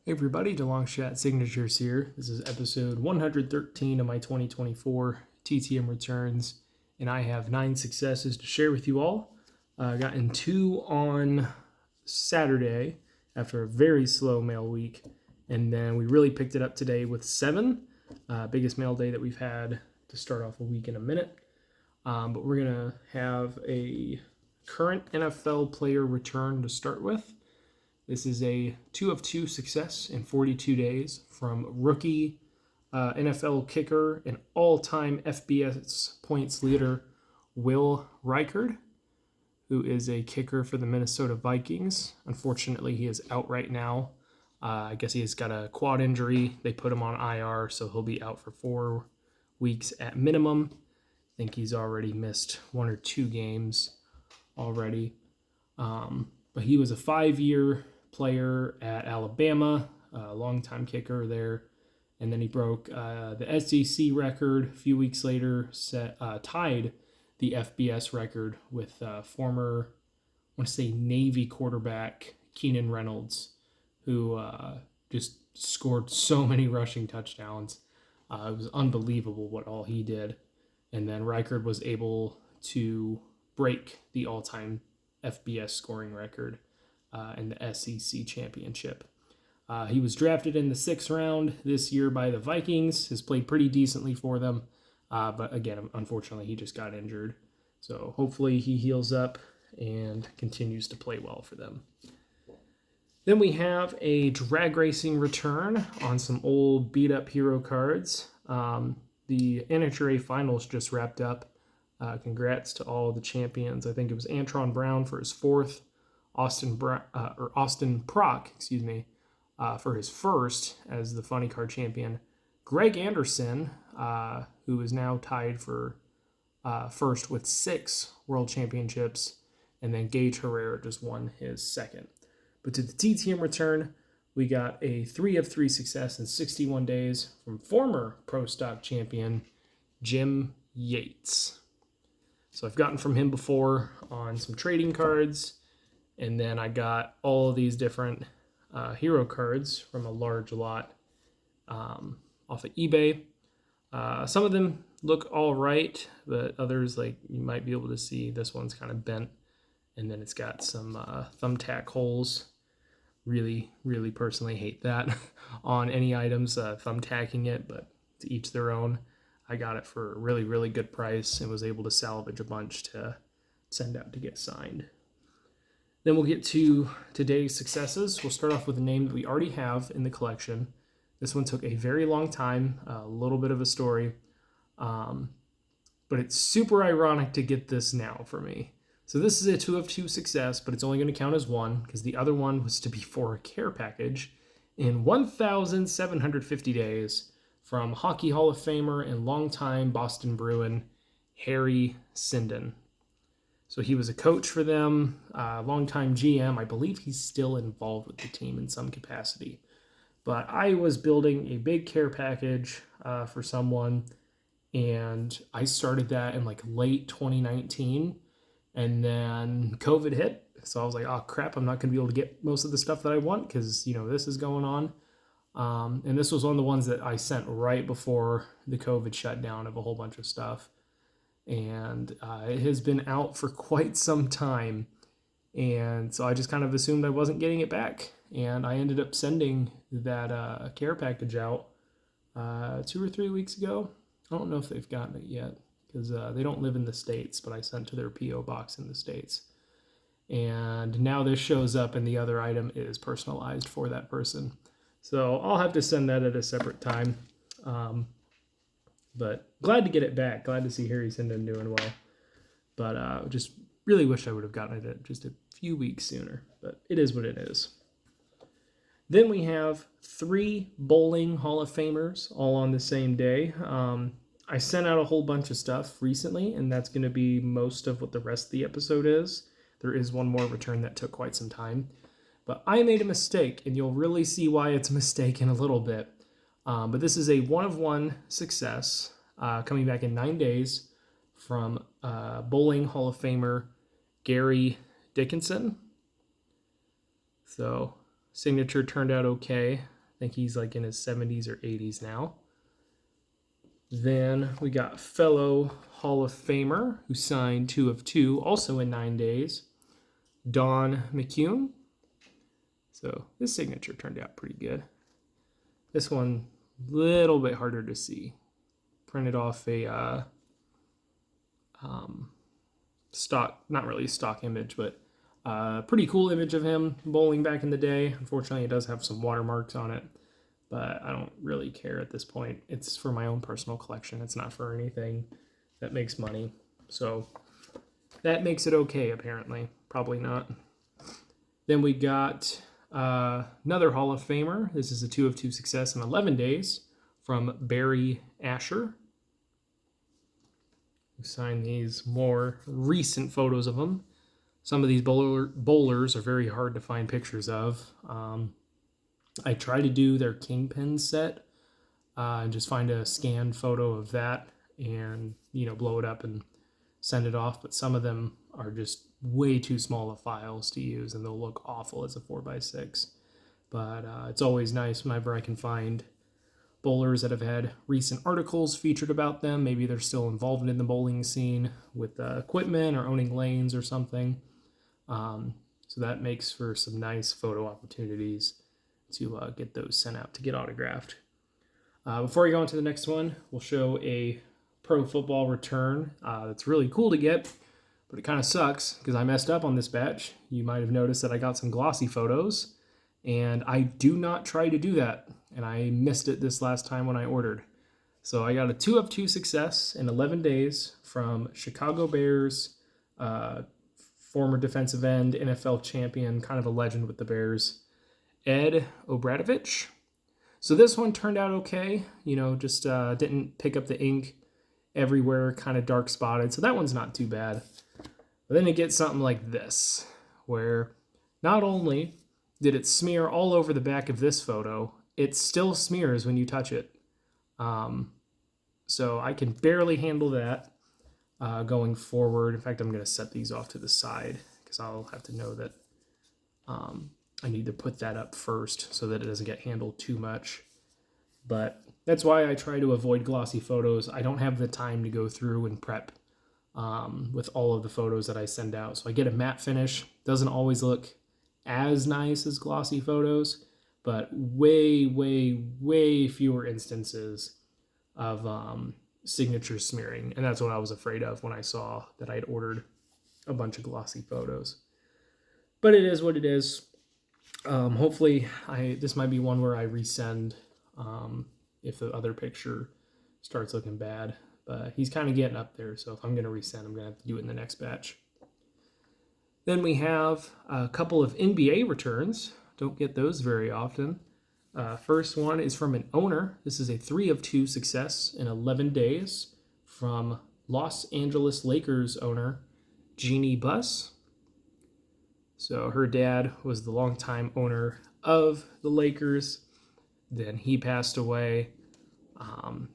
Hey everybody, DeLong Shot Signatures here. This is episode 113 of my 2024 TTM returns, and I have 9 successes to share with you all. I got in 2 on Saturday after a very slow mail week, and then we really picked it up today with 7. Biggest mail day that we've had to start off a week in a minute. But we're going to have a current NFL player return to start with. This is a 2 of 2 success in 42 days from rookie NFL kicker and all-time FBS points leader Will Reichard, who is a kicker for the Minnesota Vikings. Unfortunately, he is out right now. I guess he has got a quad injury. They put him on IR, so he'll be out for 4 weeks at minimum. I think he's already missed 1 or 2 games already. But he was a 5-year player at Alabama, a longtime kicker there, and then he broke the SEC record a few weeks later, tied the FBS record with former, I want to say, Navy quarterback Keenan Reynolds, who just scored so many rushing touchdowns. It was unbelievable what all he did. And then Reichard was able to break the all-time FBS scoring record in the SEC championship. He was drafted in the 6th round this year by the Vikings, has played pretty decently for them, but again, unfortunately, he just got injured. So hopefully he heals up and continues to play well for them. Then we have a drag racing return on some old beat-up hero cards. The NHRA finals just wrapped up. Congrats to all the champions. I think it was Antron Brown for his 4th, Austin Prock, for his 1st as the funny card champion. Greg Anderson, who is now tied for 1st with 6 world championships, and then Gage Herrera just won his 2nd. But to the TTM return, we got a 3 of 3 success in 61 days from former Pro Stock champion Jim Yates. So I've gotten from him before on some trading cards, and then I got all of these different hero cards from a large lot off of eBay. Some of them look all right, but others, like you might be able to see, this one's kind of bent, and then it's got some thumbtack holes. Really, really personally hate that on any items, thumbtacking it, but to each their own. I got it for a really, really good price and was able to salvage a bunch to send out to get signed. Then we'll get to today's successes. We'll start off with a name that we already have in the collection. This one took a very long time, a little bit of a story, but it's super ironic to get this now for me. So this is a 2 of 2 success, but it's only going to count as 1 because the other one was to be for a care package in 1,750 days from Hockey Hall of Famer and longtime Boston Bruin, Harry Sinden. So he was a coach for them, longtime GM. I believe he's still involved with the team in some capacity. But I was building a big care package for someone, and I started that in like late 2019, and then COVID hit. So I was like, oh crap, I'm not going to be able to get most of the stuff that I want because, this is going on. And this was one of the ones that I sent right before the COVID shutdown of a whole bunch of stuff. And it has been out for quite some time. And so I just kind of assumed I wasn't getting it back. And I ended up sending that care package out 2 or 3 weeks ago. I don't know if they've gotten it yet because they don't live in the States, but I sent to their P.O. box in the States. And now this shows up and the other item is personalized for that person. So I'll have to send that at a separate time. But glad to get it back. Glad to see Harry Sinden doing well. But just really wish I would have gotten it just a few weeks sooner. But it is what it is. Then we have 3 bowling Hall of Famers all on the same day. I sent out a whole bunch of stuff recently, and that's going to be most of what the rest of the episode is. There is one more return that took quite some time. But I made a mistake, and you'll really see why it's a mistake in a little bit. But this is a 1 of 1 success coming back in 9 days from Bowling Hall of Famer Gary Dickinson. So signature turned out okay. think he's like in his 70s or 80s now. Then we got fellow Hall of Famer who signed 2 of 2, also in 9 days, Don McCune. So this signature turned out pretty good. This one, a little bit harder to see. Printed off a stock, not really a stock image, but pretty cool image of him bowling back in the day. Unfortunately, it does have some watermarks on it, but I don't really care at this point. It's for my own personal collection. It's not for anything that makes money. So that makes it okay, apparently. Probably not. Then we got another Hall of Famer. This is a 2 of 2 success in 11 days from Barry Asher. We signed these more recent photos of him. Some of these bowlers are very hard to find pictures of. I try to do their Kingpin set and just find a scanned photo of that and, blow it up and send it off. But some of them are just way too small of files to use, and they'll look awful as a 4x6. But it's always nice whenever I can find bowlers that have had recent articles featured about them. Maybe they're still involved in the bowling scene with equipment or owning lanes or something. So that makes for some nice photo opportunities to get those sent out to get autographed. Before we go on to the next one, we'll show a pro football return. That's really cool to get, but it kind of sucks because I messed up on this batch. You might have noticed that I got some glossy photos, and I do not try to do that, and I missed it this last time when I ordered. So I got a 2 of 2 success in 11 days from Chicago Bears, former defensive end, NFL champion, kind of a legend with the Bears, Ed Obradovich. So this one turned out okay, just didn't pick up the ink everywhere, kind of dark spotted. So that one's not too bad. But then you get something like this, where not only did it smear all over the back of this photo, it still smears when you touch it. So I can barely handle that going forward. In fact, I'm going to set these off to the side because I'll have to know that I need to put that up first so that it doesn't get handled too much. But that's why I try to avoid glossy photos. I don't have the time to go through and prep with all of the photos that I send out. So I get a matte finish. Doesn't always look as nice as glossy photos, but way, way, way fewer instances of signature smearing. And that's what I was afraid of when I saw that I'd ordered a bunch of glossy photos. But it is what it is. Hopefully this might be one where I resend if the other picture starts looking bad. But he's kind of getting up there, so if I'm going to resend, I'm going to have to do it in the next batch. Then we have a couple of NBA returns. Don't get those very often. First one is from an owner. This is a 3 of 2 success in 11 days from Los Angeles Lakers owner Jeannie Buss. So her dad was the longtime owner of the Lakers. Then he passed away.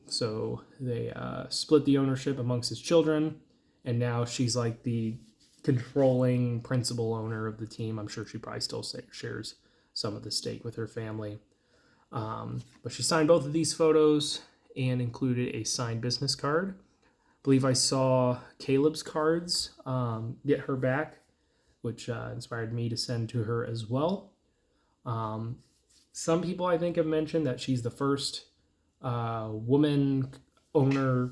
So they split the ownership amongst his children. And now she's like the controlling principal owner of the team. I'm sure she probably still shares some of the stake with her family. But she signed both of these photos and included a signed business card. I believe I saw Caleb's cards get her back, which inspired me to send to her as well. Some people I think have mentioned that she's the first woman owner,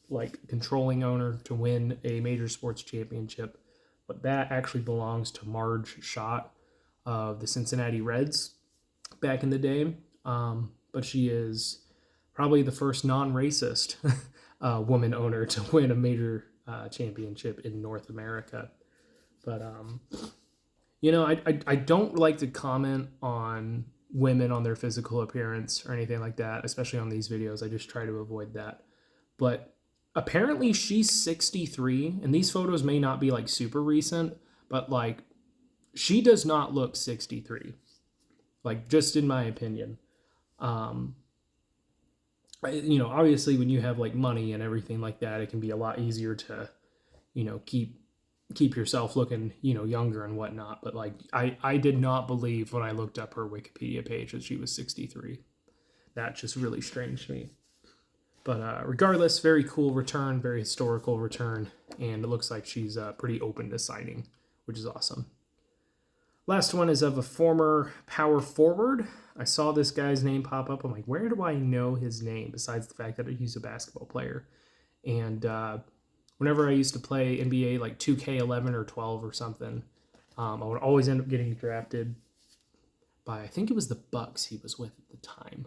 like controlling owner, to win a major sports championship. But that actually belongs to Marge Schott of the Cincinnati Reds back in the day. But she is probably the first non-racist woman owner to win a major championship in North America. But, I don't like to comment on women on their physical appearance or anything like that, especially on these videos. I just try to avoid that. But apparently she's 63, and these photos may not be like super recent, but like she does not look 63, like just in my opinion. Obviously when you have like money and everything like that, it can be a lot easier to, keep keep yourself looking, younger and whatnot. But like, I did not believe when I looked up her Wikipedia page that she was 63. That's just really strange to me. But regardless, very cool return, very historical return, and it looks like she's pretty open to signing, which is awesome. Last one is of a former power forward. I saw this guy's name pop up. I'm like, where do I know his name besides the fact that he's a basketball player? And whenever I used to play NBA like 2K11 or 12 or something, I would always end up getting drafted by, I think it was the Bucks he was with at the time.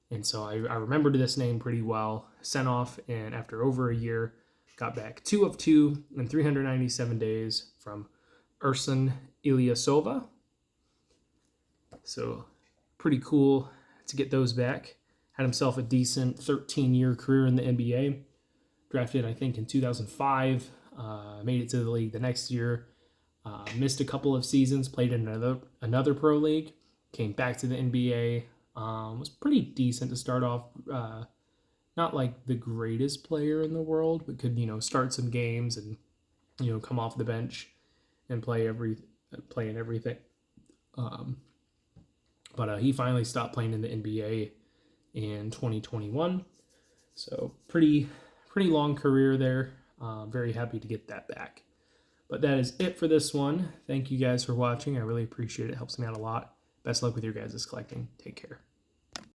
And so I remembered this name pretty well. Sent off, and after over a year, got back 2 of 2 in 397 days from Ersan Ilyasova. So pretty cool to get those back. Had himself a decent 13-year career in the NBA. Drafted, I think, in 2005. Made it to the league the next year. Missed a couple of seasons. Played in another pro league. Came back to the NBA. Was pretty decent to start off. Not like the greatest player in the world, but could start some games and come off the bench and play in everything. But he finally stopped playing in the NBA in 2021. So pretty long career there. Very happy to get that back. But that is it for this one. Thank you guys for watching. I really appreciate it. It helps me out a lot. Best luck with your guys' collecting. Take care.